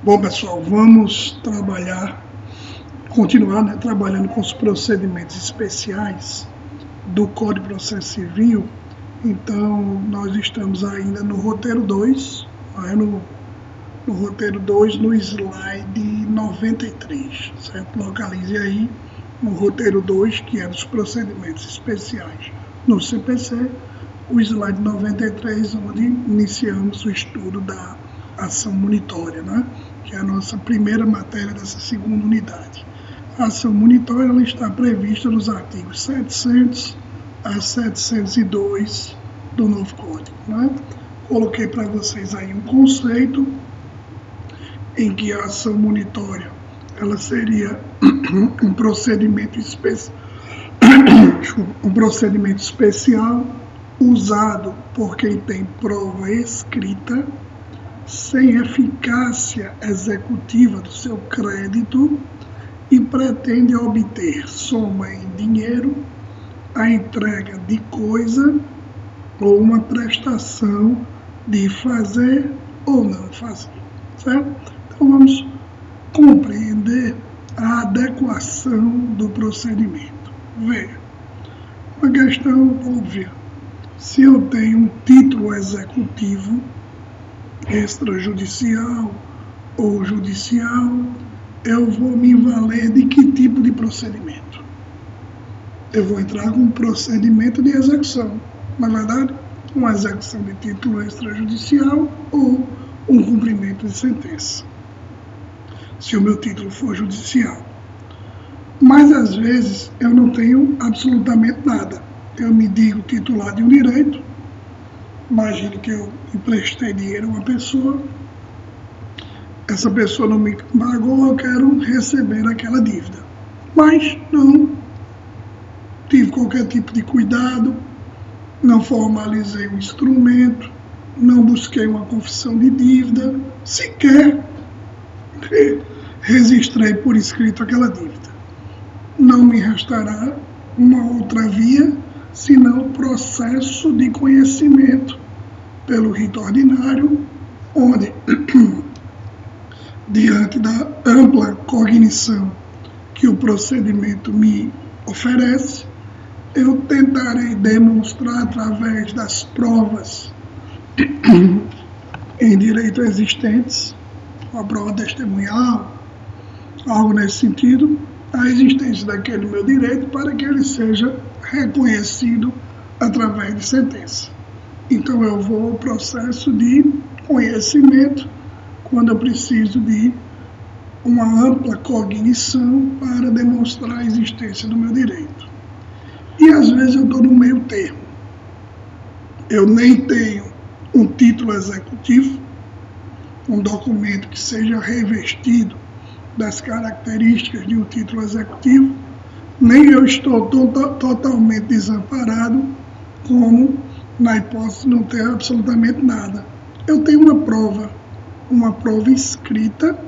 Bom, pessoal, vamos continuar, né, trabalhando com os procedimentos especiais do Código de Processo Civil. Então, nós estamos ainda no roteiro 2, né, no roteiro 2, no slide 93, certo? Localize aí no roteiro 2, que é dos procedimentos especiais no CPC, o slide 93, onde iniciamos o estudo da ação monitória, né? Que é a nossa primeira matéria dessa segunda unidade. A ação monitória ela está prevista nos artigos 700 a 702 do novo Código, né? Coloquei para vocês aí um conceito em que a ação monitória ela seria um procedimento especial usado por quem tem prova escrita sem eficácia executiva do seu crédito e pretende obter soma em dinheiro, a entrega de coisa ou uma prestação de fazer ou não fazer, certo? Então vamos compreender a adequação do procedimento. Veja, uma questão óbvia. Se eu tenho um título executivo extrajudicial ou judicial, eu vou me valer de que tipo de procedimento? Eu vou entrar com um procedimento de execução, na verdade, uma execução de título extrajudicial ou um cumprimento de sentença, se o meu título for judicial. Mas, às vezes, eu não tenho absolutamente nada. Eu me digo titular de um direito. Imagine que eu emprestei dinheiro a uma pessoa, essa pessoa não me pagou, eu quero receber aquela dívida. Mas não tive qualquer tipo de cuidado, não formalizei um instrumento, não busquei uma confissão de dívida, sequer registrei por escrito aquela dívida. Não me restará uma outra via senão o processo de conhecimento pelo rito ordinário, onde, diante da ampla cognição que o procedimento me oferece, eu tentarei demonstrar através das provas em direito existentes, a prova testemunhal, algo nesse sentido, a existência daquele meu direito para que ele seja reconhecido através de sentença. Então eu vou ao processo de conhecimento quando eu preciso de uma ampla cognição para demonstrar a existência do meu direito. E às vezes eu estou no meio termo. Eu nem tenho um título executivo, um documento que seja revestido das características de um título executivo, nem eu estou totalmente desamparado, como na hipótese de não ter absolutamente nada. Eu tenho uma prova escrita,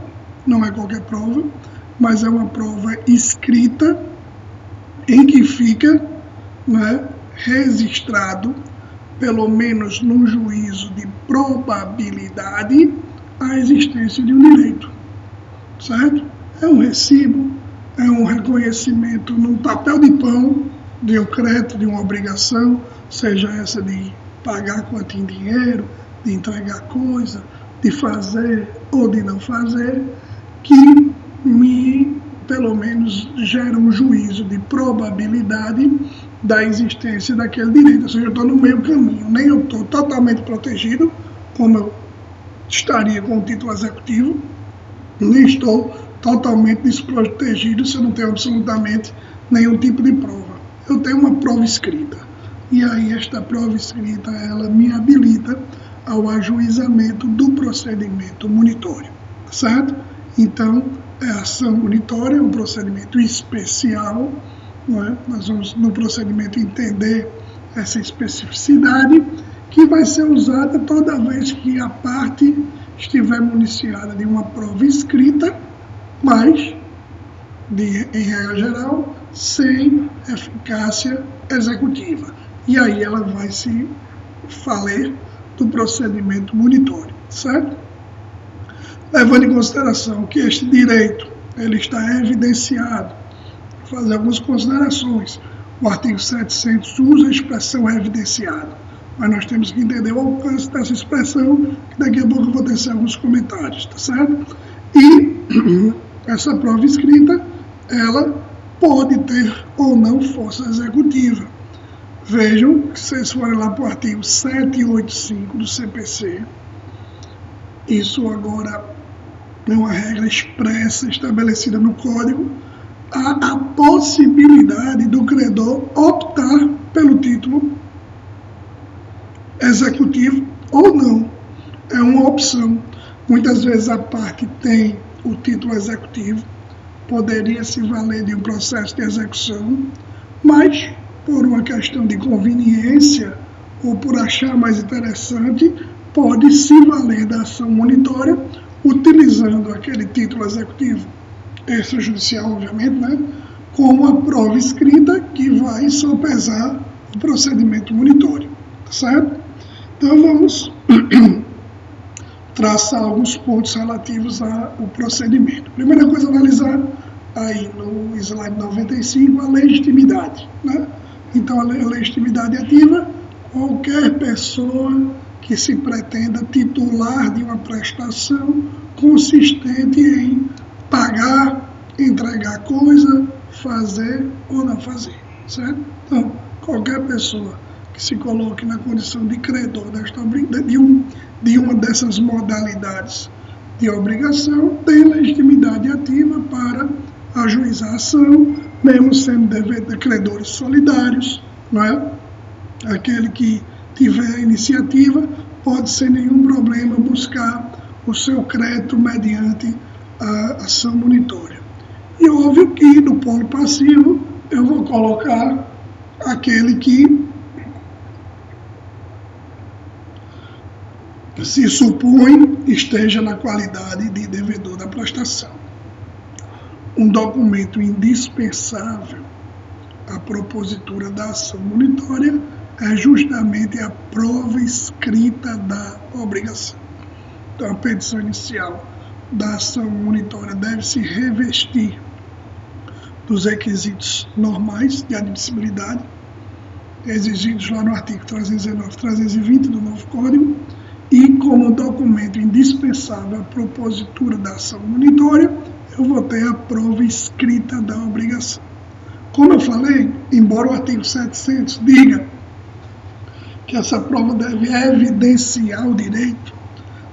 não é qualquer prova, mas é uma prova escrita em que fica, né, registrado, pelo menos num juízo de probabilidade, a existência de um direito, certo? É um recibo, é um reconhecimento num papel de pão de um crédito, de uma obrigação, seja essa de pagar quanto em dinheiro, de entregar coisa, de fazer ou de não fazer, que me, pelo menos, gera um juízo de probabilidade da existência daquele direito. Ou seja, eu estou no meio caminho, nem eu estou totalmente protegido, como eu estaria com o título executivo, nem estou totalmente desprotegido se eu não tenho absolutamente nenhum tipo de prova. Eu tenho uma prova escrita, e aí esta prova escrita, ela me habilita ao ajuizamento do procedimento monitório, certo? Então, a ação monitória é um procedimento especial, não é? Nós vamos no procedimento entender essa especificidade, que vai ser usada toda vez que a parte estiver municiada de uma prova escrita, mas, em regra geral, sem eficácia executiva. E aí ela vai se valer do procedimento monitório, certo? levando em consideração que este direito ele está evidenciado, vou fazer algumas considerações. O artigo 700 usa a expressão evidenciado, mas nós temos que entender o alcance dessa expressão, que daqui a pouco eu vou tecer alguns comentários, tá certo? E essa prova escrita, ela pode ter ou não força executiva. Vejam que se vocês forem lá para o artigo 785 do CPC, isso agora é uma regra expressa estabelecida no Código, há a possibilidade do credor optar pelo título executivo ou não. É uma opção. Muitas vezes a parte tem o título executivo, poderia se valer de um processo de execução, mas por uma questão de conveniência ou por achar mais interessante, pode se valer da ação monitória utilizando aquele título executivo extrajudicial, obviamente, né, como a prova escrita que vai sopesar o procedimento monitório, tá certo? Então vamos traçar alguns pontos relativos ao procedimento. Primeira coisa a analisar aí no slide 95, a legitimidade, né? Então a legitimidade ativa, qualquer pessoa que se pretenda titular de uma prestação consistente em pagar, entregar coisa, fazer ou não fazer, certo? Então, qualquer pessoa que se coloque na condição de credor de uma dessas modalidades de obrigação tem legitimidade ativa para ajuizar a ação, mesmo sendo de credores solidários, não é? Aquele que tiver a iniciativa pode sem nenhum problema buscar o seu crédito mediante a ação monitória. E óbvio que no polo passivo eu vou colocar aquele que se supõe esteja na qualidade de devedor da prestação. Um documento indispensável à propositura da ação monitória é justamente a prova escrita da obrigação. Então, a petição inicial da ação monitória deve se revestir dos requisitos normais de admissibilidade, exigidos lá no artigo 319 e 320 do novo Código, e como documento indispensável à propositura da ação monitória, eu vou ter a prova escrita da obrigação. Como eu falei, embora o artigo 700 diga que essa prova deve evidenciar o direito,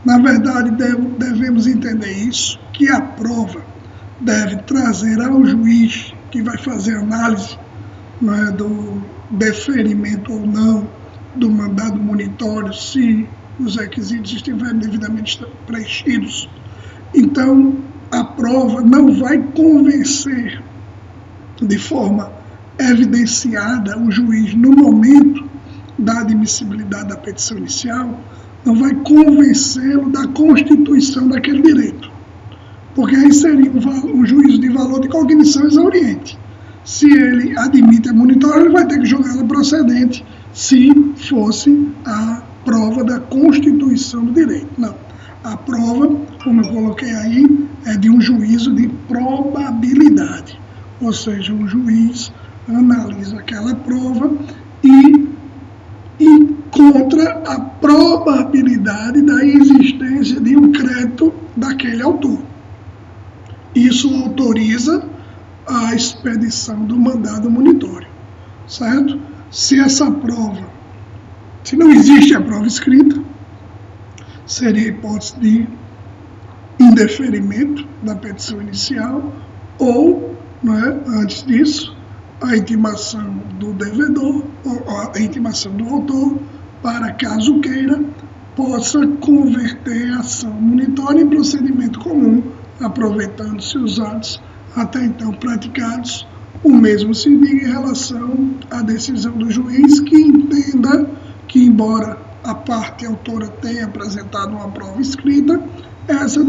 na verdade devemos entender isso, que a prova deve trazer ao juiz que vai fazer análise, né, do deferimento ou não do mandado monitório, se os requisitos estiverem devidamente preenchidos. Então, a prova não vai convencer de forma evidenciada o juiz no momento da admissibilidade da petição inicial, não vai convencê-lo da constituição daquele direito, porque aí seria um juízo de valor de cognição exauriente. Se ele admite a monitória, ele vai ter que julgá-la procedente se fosse a prova da constituição do direito. Não. A prova, como eu coloquei aí, é de um juízo de probabilidade. Ou seja, o juiz analisa aquela prova e encontra a probabilidade da existência de um crédito daquele autor. Isso autoriza a expedição do mandado monitório, certo? Se não existe a prova escrita, seria a hipótese de indeferimento da petição inicial ou, antes disso, a intimação do devedor ou a intimação do autor para, caso queira, possa converter a ação monitória em procedimento comum, aproveitando-se os atos até então praticados. O mesmo se diga em relação à decisão do juiz que entenda que, embora a parte autora tenha apresentado uma prova escrita, essa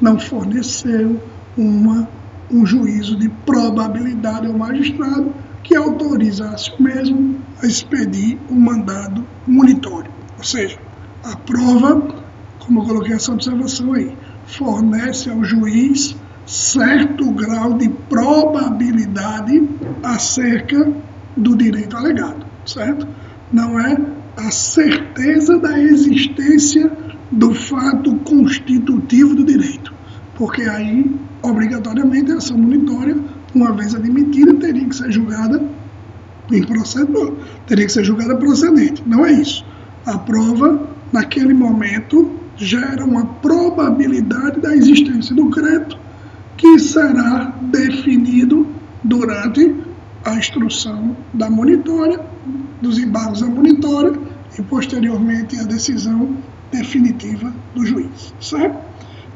não forneceu um juízo de probabilidade ao magistrado que autorizasse o mesmo a expedir um mandado monitório. Ou seja, a prova como eu coloquei essa observação aí, fornece ao juiz certo grau de probabilidade acerca do direito alegado, certo? Não é a certeza da existência do fato constitutivo do direito, porque aí, obrigatoriamente, a ação munitória, uma vez admitida, teria que ser julgada teria que ser julgada procedente. Não é isso. A prova, naquele momento, gera uma probabilidade da existência do crédito que será definido durante a instrução da monitória, dos embargos da monitória e, posteriormente, a decisão definitiva do juiz, certo?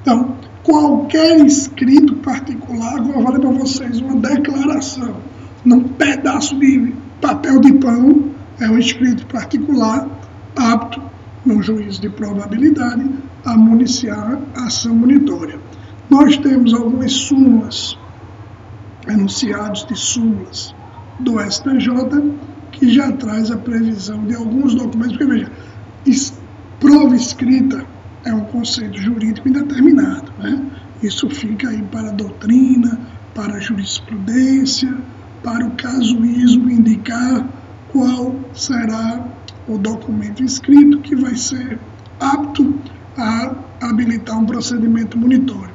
Então, qualquer escrito particular, agora eu falei para vocês, uma declaração num pedaço de papel de pão, é um escrito particular apto no juízo de probabilidade a municiar a ação monitória. Nós temos algumas súmulas, enunciados de súmulas do STJ, que já traz a previsão de alguns documentos, porque veja, prova escrita é um conceito jurídico indeterminado, né? Isso fica aí para a doutrina, para a jurisprudência, para o casuísmo indicar qual será o documento escrito que vai ser apto a habilitar um procedimento monitório.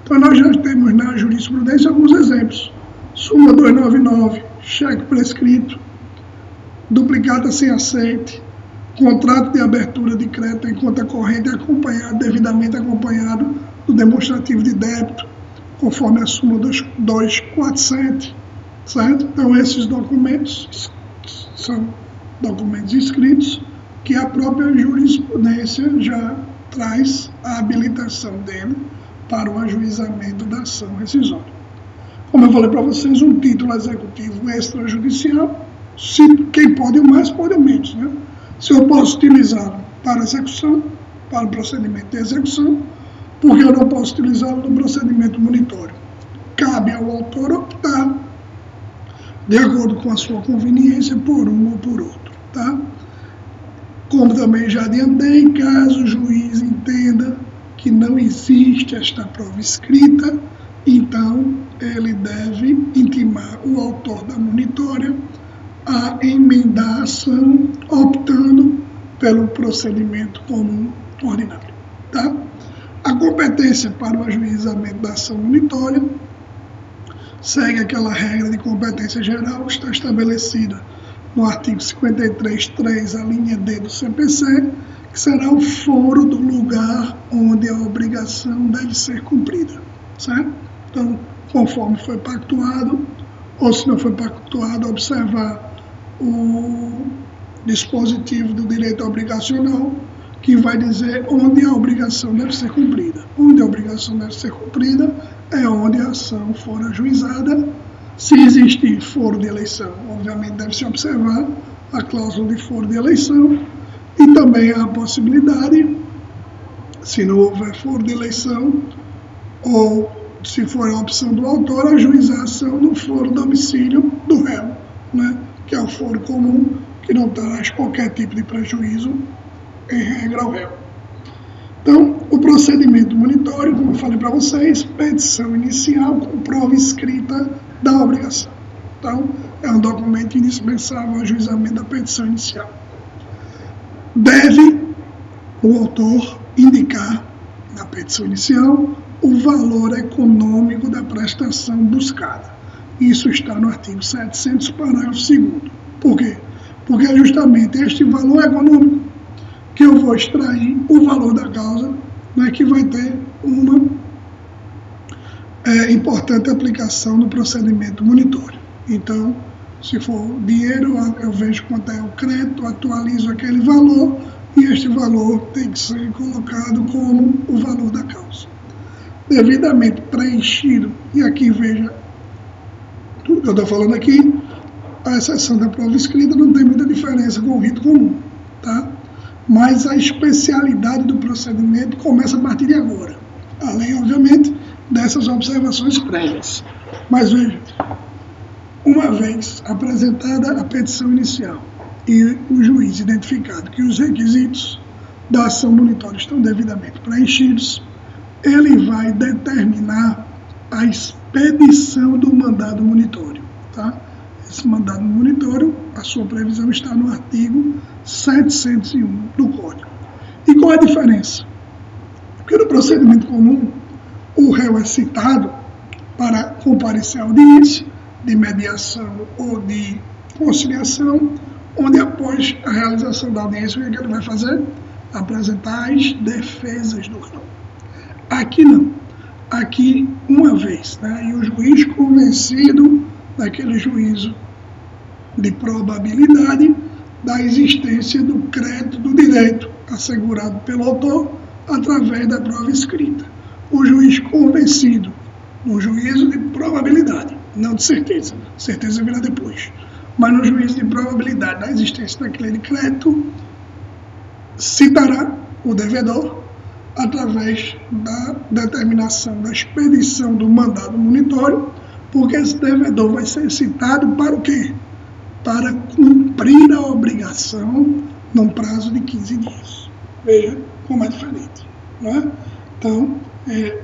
Então, nós já temos na jurisprudência alguns exemplos. Súmula 299, cheque prescrito, duplicata sem aceite, contrato de abertura de crédito em conta corrente devidamente acompanhado do demonstrativo de débito, conforme a súmula 247, certo? Então, esses documentos são documentos escritos que a própria jurisprudência já traz a habilitação dele para o ajuizamento da ação rescisória. Como eu falei para vocês, um título executivo extrajudicial, quem pode o mais, pode o menos, né? Se eu posso utilizá-lo para execução, para o procedimento de execução, porque eu não posso utilizá-lo no procedimento monitório. Cabe ao autor optar, de acordo com a sua conveniência, por um ou por outro, tá? Como também já adiantei, caso o juiz entenda que não existe esta prova escrita, então ele deve intimar o autor da monitória a emendar a ação, optando pelo procedimento comum ordinário, tá? A competência para o ajuizamento da ação monitória segue aquela regra de competência geral que está estabelecida no artigo 53.3, a linha D do CPC, que será o foro do lugar onde a obrigação deve ser cumprida, certo? Então, conforme foi pactuado, ou se não foi pactuado, observar o dispositivo do direito obrigacional, que vai dizer onde a obrigação deve ser cumprida. Onde a obrigação deve ser cumprida é onde a ação for ajuizada. Se existir foro de eleição, obviamente deve-se observar a cláusula de foro de eleição, e também há a possibilidade, se não houver foro de eleição, ou se for a opção do autor, ajuizar a ação no foro domicílio do réu, né? Que é o foro comum, que não traz qualquer tipo de prejuízo, em regra, ao réu. Então, o procedimento monitório, como eu falei para vocês, petição inicial com prova escrita da obrigação. Então, é um documento indispensável ao ajuizamento da petição inicial. Deve o autor indicar na petição inicial o valor econômico da prestação buscada. Isso está no artigo 700, parágrafo 2º. Por quê? Porque é justamente este valor econômico que eu vou extrair o valor da causa, né, que vai ter uma importante aplicação no procedimento monitório. Então, se for dinheiro, eu vejo quanto é o crédito, atualizo aquele valor e este valor tem que ser colocado como o valor da causa. Devidamente preenchido, e aqui veja tudo que eu estou falando aqui, a exceção da prova escrita não tem muita diferença com o rito comum, tá? Mas a especialidade do procedimento começa a partir de agora, além, obviamente, dessas observações prévias. Mas veja, uma vez apresentada a petição inicial e o juiz identificado que os requisitos da ação monitória estão devidamente preenchidos, ele vai determinar a expedição do mandado monitório. Tá? Esse mandado monitório, a sua previsão está no artigo 701 do Código. E qual é a diferença? Porque no procedimento comum, o réu é citado para comparecer à audiência de mediação ou de conciliação, onde após a realização da audiência, o que ele vai fazer? Apresentar as defesas do réu. Aqui não. Aqui, uma vez, né, e o juiz convencido daquele juízo de probabilidade da existência do crédito do direito assegurado pelo autor através da prova escrita. O juiz convencido no juízo de probabilidade, não de certeza, certeza virá depois, mas no juízo de probabilidade da existência daquele crédito, citará o devedor através da determinação da expedição do mandado monitório, porque esse devedor vai ser citado para o quê? Para cumprir a obrigação num prazo de 15 dias. Veja como é diferente. Não é? Então,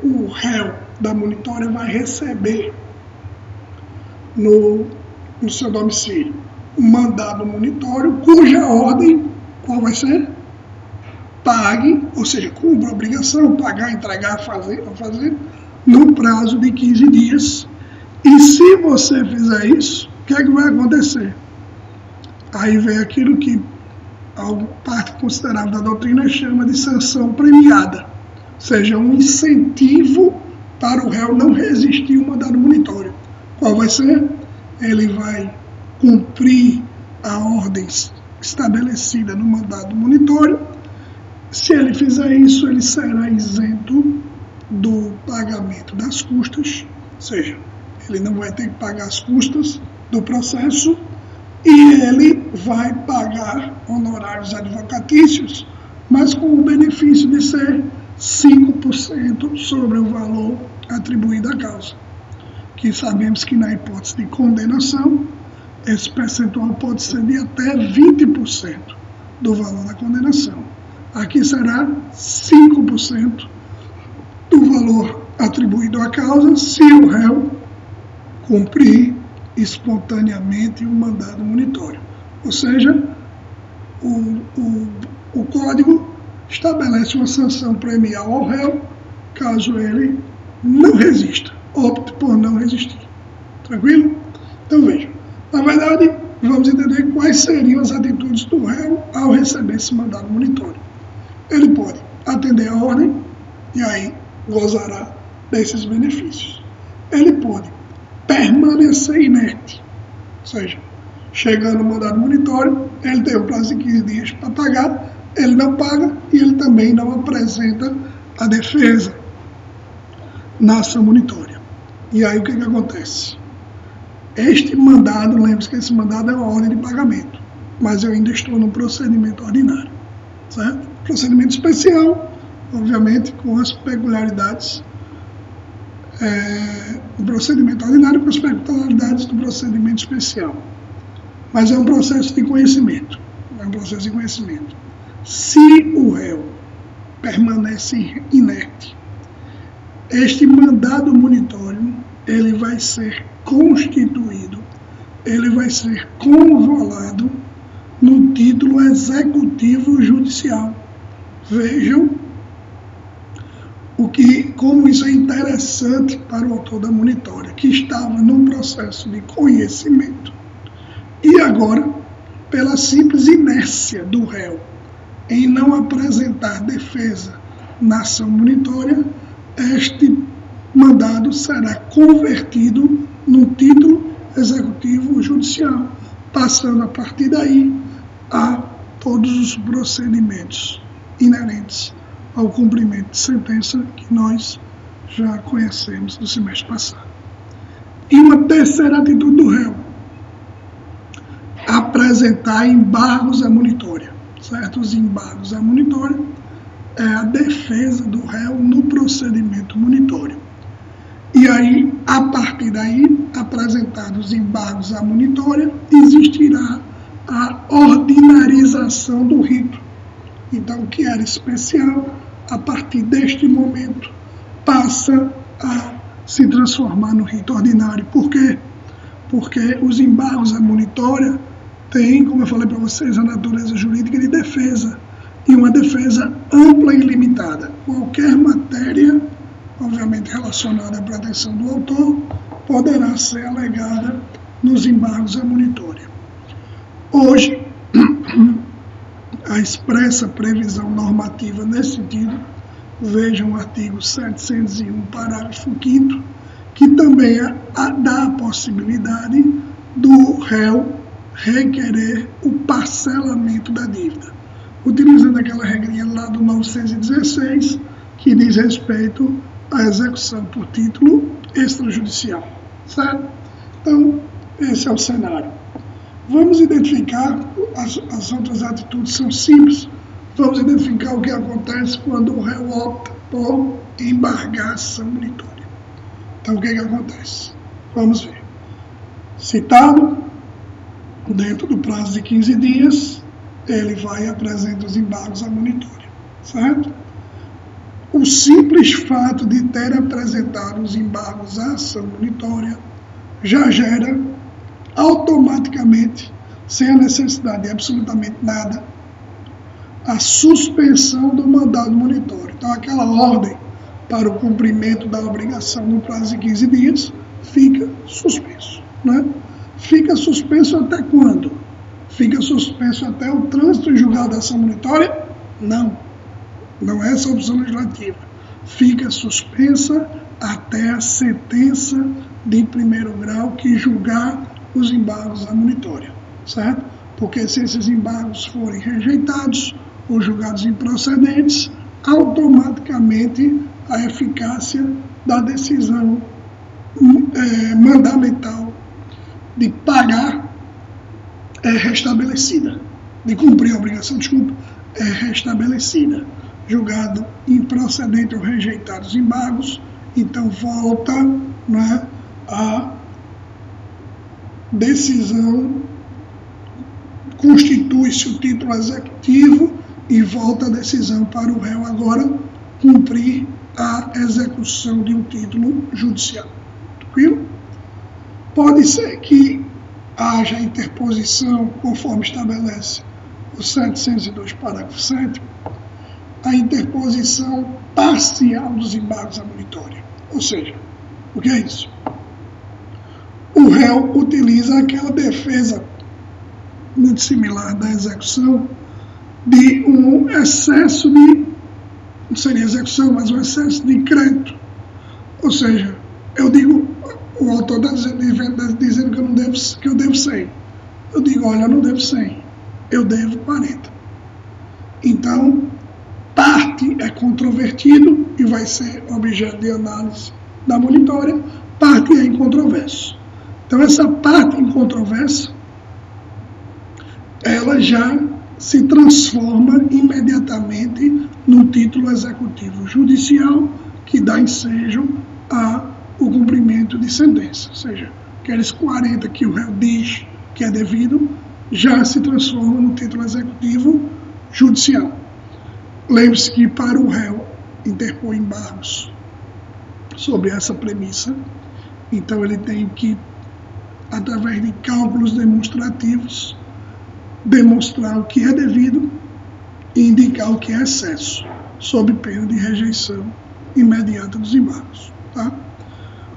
o réu da monitória vai receber no seu domicílio um mandado monitório cuja ordem, qual vai ser? Pague, ou seja, cumpra a obrigação, pagar, entregar, fazer, não fazer, no prazo de 15 dias. E se você fizer isso, o que é que vai acontecer? Aí vem aquilo que a parte considerável da doutrina chama de sanção premiada, ou seja, um incentivo para o réu não resistir ao mandado monitório. Qual vai ser? Ele vai cumprir a ordem estabelecida no mandado monitório. Se ele fizer isso, ele será isento do pagamento das custas, ou seja, ele não vai ter que pagar as custas do processo e ele vai pagar honorários advocatícios, mas com o benefício de ser 5% sobre o valor atribuído à causa. Que sabemos que na hipótese de condenação, esse percentual pode ser de até 20% do valor da condenação. Aqui será 5% do valor atribuído à causa se o réu cumprir espontaneamente o mandado monitório. Ou seja, o Código estabelece uma sanção premial ao réu caso ele não resista, opte por não resistir. Tranquilo? Então veja, na verdade, vamos entender quais seriam as atitudes do réu ao receber esse mandado monitório. Ele pode atender a ordem e aí gozará desses benefícios. Ele pode permanecer inerte, ou seja, chegando o mandado monitório, ele tem o prazo de 15 dias para pagar, ele não paga e ele também não apresenta a defesa na ação monitória. E aí o que acontece? Este mandado, lembre-se que esse mandado é uma ordem de pagamento, mas eu ainda estou no procedimento ordinário, certo? Procedimento especial, obviamente, com as peculiaridades do procedimento ordinário, com as peculiaridades do procedimento especial. Mas é um processo de conhecimento. É um processo de conhecimento. Se o réu permanece inerte, este mandado monitório, ele vai ser constituído, ele vai ser convolado no título executivo judicial. Vejam como isso é interessante para o autor da monitória, que estava num processo de conhecimento. E agora, pela simples inércia do réu em não apresentar defesa na ação monitória, este mandado será convertido num título executivo judicial, passando a partir daí a todos os procedimentos inerentes ao cumprimento de sentença que nós já conhecemos do semestre passado. E uma terceira atitude do réu: apresentar embargos à monitória. Certo? Os embargos à monitória é a defesa do réu no procedimento monitório. E aí, a partir daí, apresentados embargos à monitória, existirá a ordinarização do rito. Então, o que era especial, a partir deste momento, passa a se transformar no rito ordinário. Por quê? Porque os embargos à monitória têm, como eu falei para vocês, a natureza jurídica de defesa, e uma defesa ampla e ilimitada. Qualquer matéria, obviamente relacionada à proteção do autor, poderá ser alegada nos embargos à monitória. Hoje, a expressa previsão normativa nesse sentido, vejam o artigo 701, parágrafo 5º, que também dá a possibilidade do réu requerer o parcelamento da dívida, utilizando aquela regrinha lá do 916, que diz respeito à execução por título extrajudicial, certo? Então, esse é o cenário. Vamos identificar, as outras atitudes são simples, vamos identificar o que acontece quando o réu opta por embargar a ação monitória. Então, o que acontece? Vamos ver. Citado, dentro do prazo de 15 dias, ele vai e apresenta os embargos à monitória, certo? O simples fato de ter apresentado os embargos à ação monitória já gera automaticamente, sem a necessidade de absolutamente nada, a suspensão do mandado monitório. Então, aquela ordem para o cumprimento da obrigação no prazo de 15 dias fica suspenso, né? Fica suspenso até quando? Fica suspenso até o trânsito em julgado da ação monitória? Não. Não é essa a opção legislativa. Fica suspensa até a sentença de primeiro grau que julgar os embargos à monitória, certo? Porque se esses embargos forem rejeitados ou julgados improcedentes, automaticamente a eficácia da decisão mandamental de pagar é restabelecida, de cumprir a obrigação, é restabelecida. Julgado improcedente ou rejeitados os embargos, então volta, né, a decisão, constitui-se o título executivo e volta a decisão para o réu agora cumprir a execução de um título judicial. Tranquilo? Pode ser que haja interposição, conforme estabelece o 702, parágrafo 7º, a interposição parcial dos embargos à monitória. Ou seja, o que é isso? O réu utiliza aquela defesa muito similar da execução de um excesso de, não seria execução, mas um excesso de crédito. Ou seja, eu digo, o autor está dizendo que eu devo 100. Eu digo, olha, eu não devo 100, eu devo 40. Então, parte é controvertido e vai ser objeto de análise da monitória, parte é incontroverso. Então, essa parte incontroversa, ela já se transforma imediatamente no título executivo judicial que dá ensejo ao cumprimento de sentença. Ou seja, aqueles 40 que o réu diz que é devido, já se transforma no título executivo judicial. Lembre-se que para o réu interpor embargos sobre essa premissa, então ele tem que, através de cálculos demonstrativos, demonstrar o que é devido e indicar o que é excesso, sob pena de rejeição imediata dos embargos. Tá?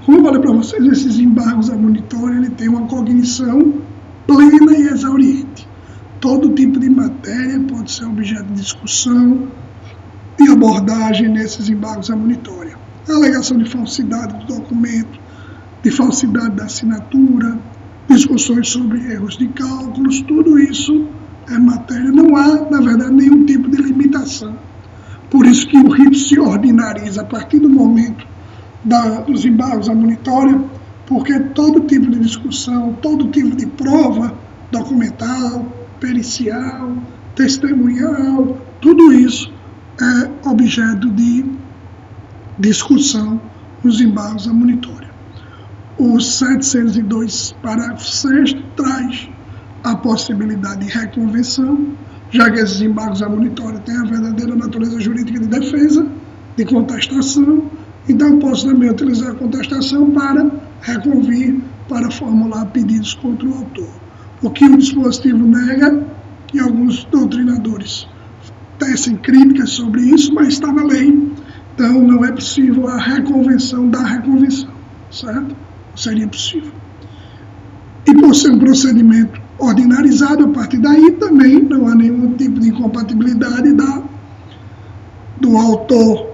Como eu falei para vocês, esses embargos à monitória, ele tem uma cognição plena e exauriente. Todo tipo de matéria pode ser objeto de discussão e abordagem nesses embargos à monitória. A alegação de falsidade do documento, de falsidade da assinatura, discussões sobre erros de cálculos, tudo isso é matéria. Não há, na verdade, nenhum tipo de limitação. Por isso que o rito se ordinariza a partir do momento dos embargos à monitória, porque todo tipo de discussão, todo tipo de prova documental, pericial, testemunhal, tudo isso é objeto de discussão nos embargos à monitória. O 702, parágrafo 6º, traz a possibilidade de reconvenção, já que esses embargos à monitória têm a verdadeira natureza jurídica de defesa, de contestação, então posso também utilizar a contestação para reconvir, para formular pedidos contra o autor. O que o dispositivo nega, e alguns doutrinadores tecem críticas sobre isso, mas está na lei, então não é possível a reconvenção da reconvenção, certo? Não seria possível. E por ser um procedimento ordinarizado, a partir daí também não há nenhum tipo de incompatibilidade do autor,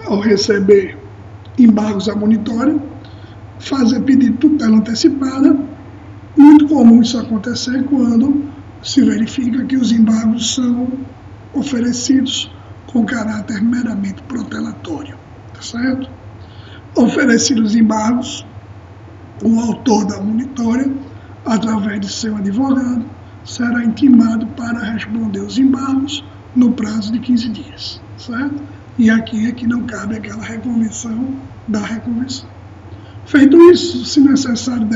ao receber embargos à monitória, fazer pedido de tutela antecipada. Muito comum isso acontecer quando se verifica que os embargos são oferecidos com caráter meramente protelatório, tá certo? Oferecidos os embargos, o autor da monitória, através de seu advogado, será intimado para responder os embargos no prazo de 15 dias, certo? E aqui é que não cabe aquela reconvenção da reconvenção. Feito isso, se necessário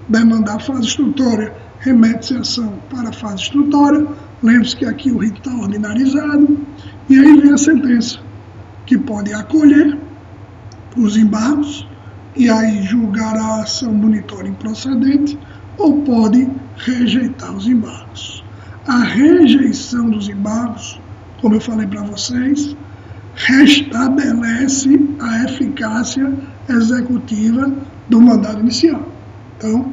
demandar a fase instrutória, remete-se a ação para a fase instrutória. Lembre-se que aqui o rito está ordinarizado, e aí vem a sentença, que pode acolher os embargos, e aí julgar a ação monitória improcedente, ou pode rejeitar os embargos. A rejeição dos embargos, como eu falei para vocês, restabelece a eficácia executiva do mandado inicial. Então,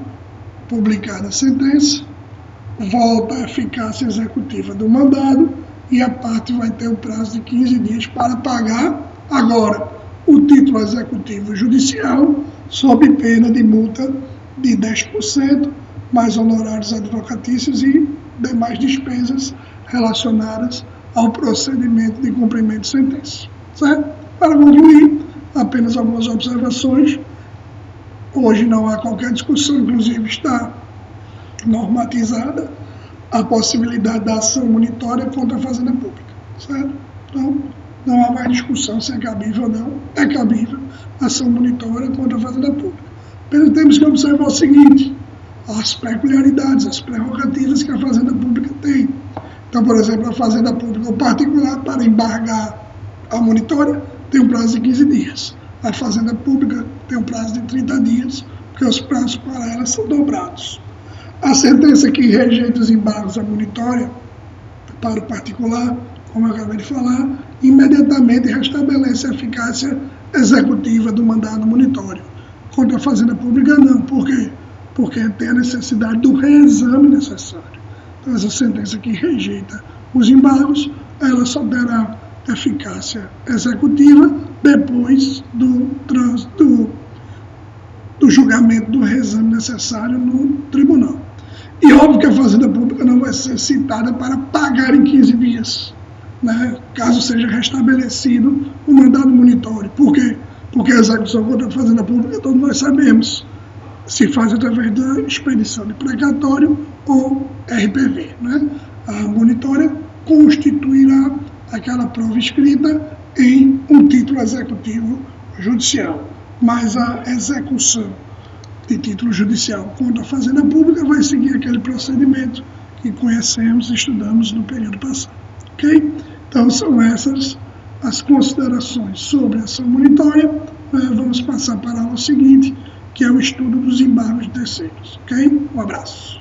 publicada a sentença, volta a eficácia executiva do mandado e a parte vai ter o prazo de 15 dias para pagar agora o título executivo judicial, sob pena de multa de 10%, mais honorários advocatícios e demais despesas relacionadas ao procedimento de cumprimento de sentença. Certo? Para concluir, apenas algumas observações. Hoje não há qualquer discussão, inclusive está normatizada a possibilidade da ação monitória contra a Fazenda Pública. Certo? Então, não há mais discussão se é cabível ou não. É cabível a ação monitória contra a Fazenda Pública. Apenas temos que observar o seguinte: as peculiaridades, as prerrogativas que a Fazenda Pública tem. Então, por exemplo, a Fazenda Pública, o particular, para embargar a monitória, tem um prazo de 15 dias. A Fazenda Pública tem um prazo de 30 dias, porque os prazos para ela são dobrados. A sentença que rejeita os embargos à monitória para o particular, como eu acabei de falar, imediatamente restabelece a eficácia executiva do mandado monitório. Contra a Fazenda Pública, não. Por quê? Porque tem a necessidade do reexame necessário. Então, essa sentença que rejeita os embargos, ela só terá eficácia executiva depois do julgamento do reexame necessário no tribunal. E óbvio que a Fazenda Pública não vai ser citada para pagar em 15 dias, né, caso seja restabelecido o mandado monitório. Por quê? Porque a execução contra a Fazenda Pública, todos nós sabemos, se faz através da expedição de precatório ou RPV. Né? A monitória constituirá aquela prova escrita em um título executivo judicial, mas a execução de título judicial contra a Fazenda Pública vai seguir aquele procedimento que conhecemos e estudamos no período passado. Ok? Então, são essas as considerações sobre a ação monitória. Vamos passar para a aula seguinte, que é o estudo dos embargos de terceiros. Ok? Um abraço.